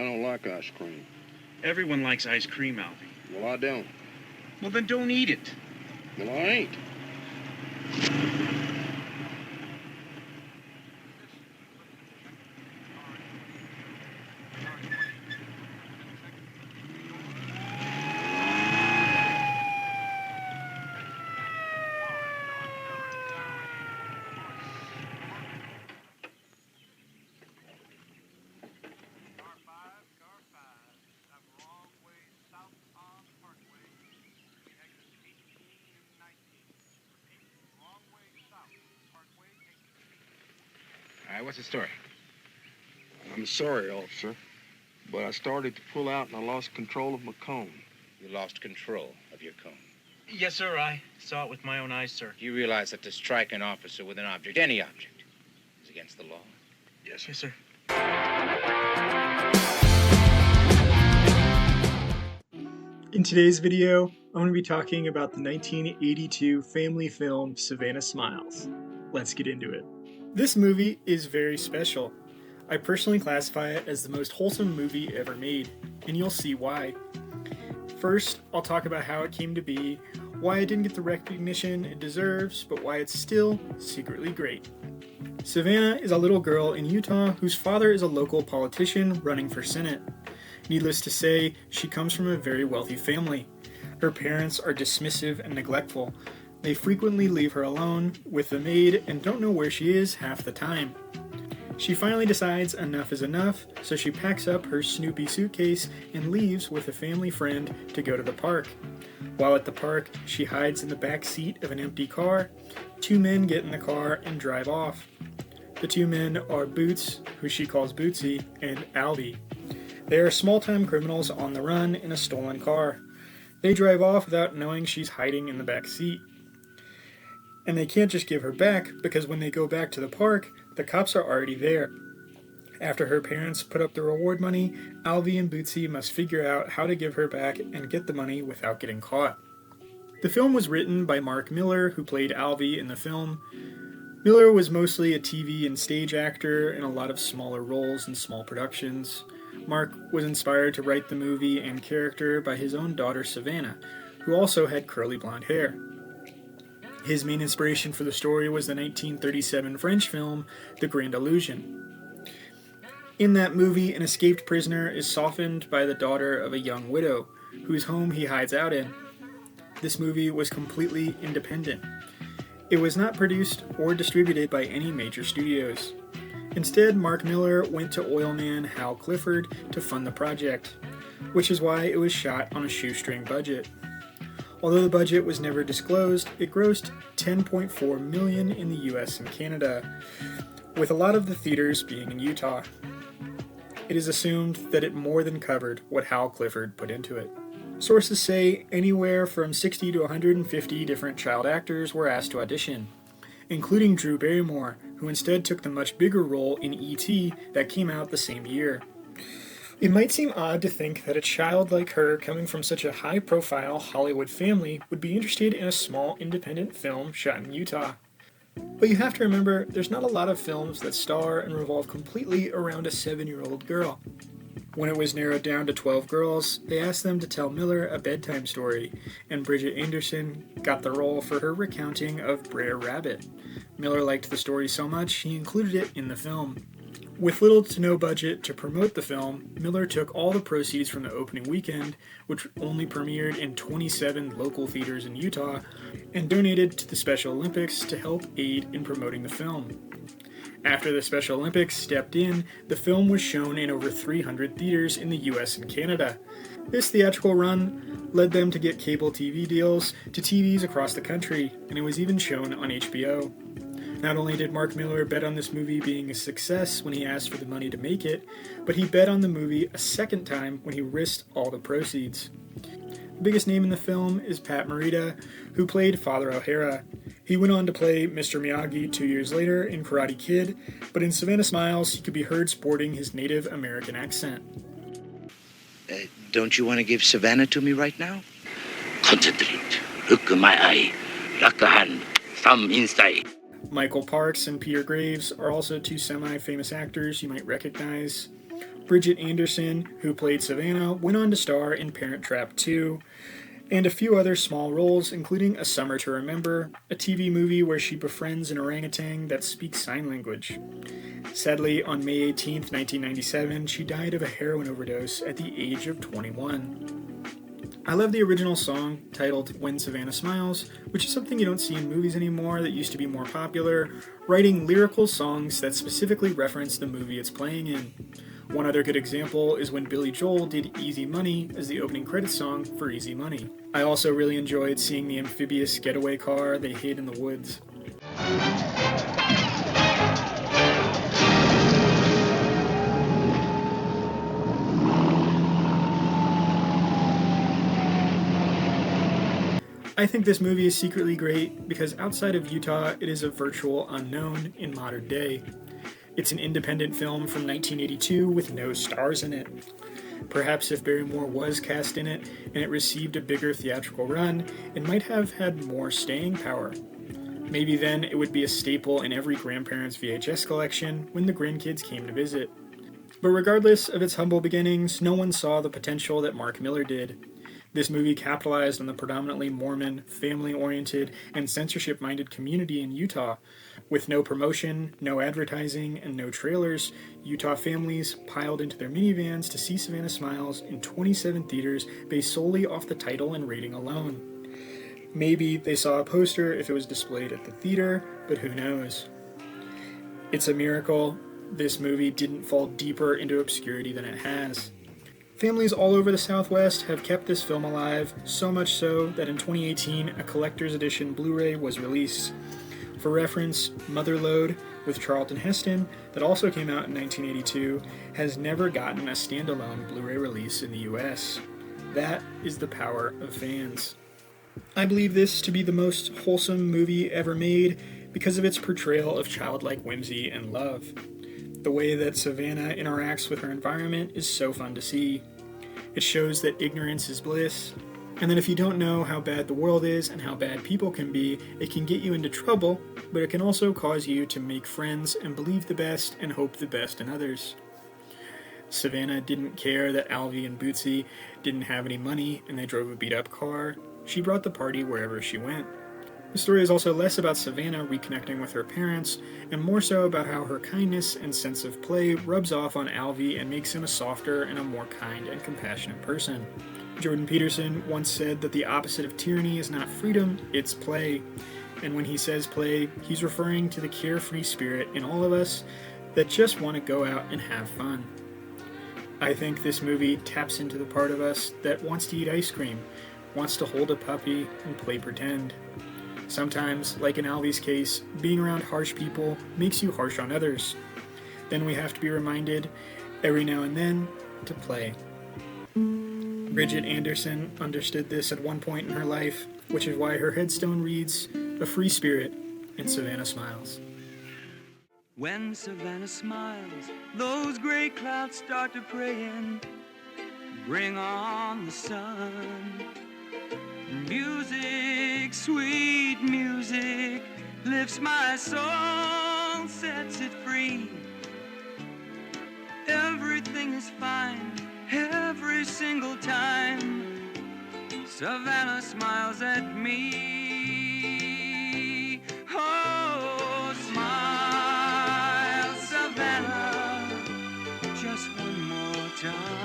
don't like ice cream. Everyone likes ice cream, Alfie. Well, I don't. Well, then don't eat it. Well, I ain't. All right, what's the story? I'm sorry, officer, but I started to pull out and I lost control of my cone. You lost control of your cone. Yes, sir. I saw it with my own eyes, sir. You realize that to strike an officer with an object, any object, is against the law? Yes, Yes, sir. In today's video, I'm going to be talking about the 1982 family film Savannah Smiles. Let's get into it. This movie is very special. I personally classify it as the most wholesome movie ever made, and you'll see why. First, I'll talk about how it came to be, why it didn't get the recognition it deserves, but why it's still secretly great. Savannah is a little girl in Utah whose father is a local politician running for Senate. Needless to say, she comes from a very wealthy family. Her parents are dismissive and neglectful. They frequently leave her alone with the maid and don't know where she is half the time. She finally decides enough is enough, so she packs up her Snoopy suitcase and leaves with a family friend to go to the park. While at the park, she hides in the back seat of an empty car. Two men get in the car and drive off. The two men are Boots, who she calls Bootsy, and Albie. They are small-time criminals on the run in a stolen car. They drive off without knowing she's hiding in the back seat. And they can't just give her back, because when they go back to the park, the cops are already there. After her parents put up the reward money, Albie and Bootsy must figure out how to give her back and get the money without getting caught. The film was written by Mark Miller, who played Albie in the film. Miller was mostly a TV and stage actor in a lot of smaller roles in small productions. Mark was inspired to write the movie and character by his own daughter Savannah, who also had curly blonde hair. His main inspiration for the story was the 1937 French film, The Grand Illusion. In that movie, an escaped prisoner is softened by the daughter of a young widow, whose home he hides out in. This movie was completely independent. It was not produced or distributed by any major studios. Instead, Mark Miller went to oilman Hal Clifford to fund the project, which is why it was shot on a shoestring budget. Although the budget was never disclosed, it grossed $10.4 million in the US and Canada, with a lot of the theaters being in Utah. It is assumed that it more than covered what Hal Clifford put into it. Sources say anywhere from 60 to 150 different child actors were asked to audition, including Drew Barrymore, who instead took the much bigger role in E.T. that came out the same year. It might seem odd to think that a child like her, coming from such a high-profile Hollywood family, would be interested in a small independent film shot in Utah. But you have to remember, there's not a lot of films that star and revolve completely around a 7-year-old girl. When it was narrowed down to 12 girls, they asked them to tell Miller a bedtime story, and Bridgette Andersen got the role for her recounting of Brer Rabbit. Miller liked the story so much, he included it in the film. With little to no budget to promote the film, Miller took all the proceeds from the opening weekend, which only premiered in 27 local theaters in Utah, and donated to the Special Olympics to help aid in promoting the film. After the Special Olympics stepped in, the film was shown in over 300 theaters in the US and Canada. This theatrical run led them to get cable TV deals to TVs across the country, and it was even shown on HBO. Not only did Mark Miller bet on this movie being a success when he asked for the money to make it, but he bet on the movie a second time when he risked all the proceeds. The biggest name in the film is Pat Morita, who played Father O'Hara. He went on to play Mr. Miyagi 2 years later in Karate Kid, but in Savannah Smiles he could be heard sporting his Native American accent. Don't you want to give Savannah to me right now? Concentrate. Look in my eye. Lock a hand. Thumb inside. Michael Parks and Peter Graves are also two semi-famous actors you might recognize. Bridgette Andersen, who played Savannah, went on to star in Parent Trap 2, and a few other small roles, including A Summer to Remember, a TV movie where she befriends an orangutan that speaks sign language. Sadly, on May 18, 1997, she died of a heroin overdose at the age of 21. I love the original song, titled When Savannah Smiles, which is something you don't see in movies anymore that used to be more popular, writing lyrical songs that specifically reference the movie it's playing in. One other good example is when Billy Joel did Easy Money as the opening credits song for Easy Money. I also really enjoyed seeing the amphibious getaway car they hid in the woods. I think this movie is secretly great because outside of Utah, it is a virtual unknown in modern day. It's an independent film from 1982 with no stars in it. Perhaps if Barrymore was cast in it and it received a bigger theatrical run, it might have had more staying power. Maybe then it would be a staple in every grandparent's VHS collection when the grandkids came to visit. But regardless of its humble beginnings, no one saw the potential that Mark Miller did. This movie capitalized on the predominantly Mormon, family-oriented, and censorship-minded community in Utah. With no promotion, no advertising, and no trailers, Utah families piled into their minivans to see Savannah Smiles in 27 theaters based solely off the title and rating alone. Maybe they saw a poster if it was displayed at the theater, but who knows? It's a miracle this movie didn't fall deeper into obscurity than it has. Families all over the Southwest have kept this film alive, so much so that in 2018 a collector's edition Blu-ray was released. For reference, Motherlode with Charlton Heston, that also came out in 1982, has never gotten a standalone Blu-ray release in the US. That is the power of fans. I believe this to be the most wholesome movie ever made because of its portrayal of childlike whimsy and love. The way that Savannah interacts with her environment is so fun to see. It shows that ignorance is bliss, and that if you don't know how bad the world is and how bad people can be, it can get you into trouble, but it can also cause you to make friends and believe the best and hope the best in others. Savannah didn't care that Alvy and Bootsy didn't have any money and they drove a beat-up car. She brought the party wherever she went. The story is also less about Savannah reconnecting with her parents, and more so about how her kindness and sense of play rubs off on Alvy and makes him a softer and a more kind and compassionate person. Jordan Peterson once said that the opposite of tyranny is not freedom, it's play. And when he says play, he's referring to the carefree spirit in all of us that just want to go out and have fun. I think this movie taps into the part of us that wants to eat ice cream, wants to hold a puppy and play pretend. Sometimes, like in Alvy's case, being around harsh people makes you harsh on others. Then we have to be reminded, every now and then, to play. Bridgette Andersen understood this at one point in her life, which is why her headstone reads, "A free spirit in Savannah Smiles." When Savannah smiles, those gray clouds start to pray and bring on the sun. Music, sweet music, lifts my soul, sets it free. Everything is fine, every single time Savannah smiles at me. Oh, smile, Savannah, just one more time.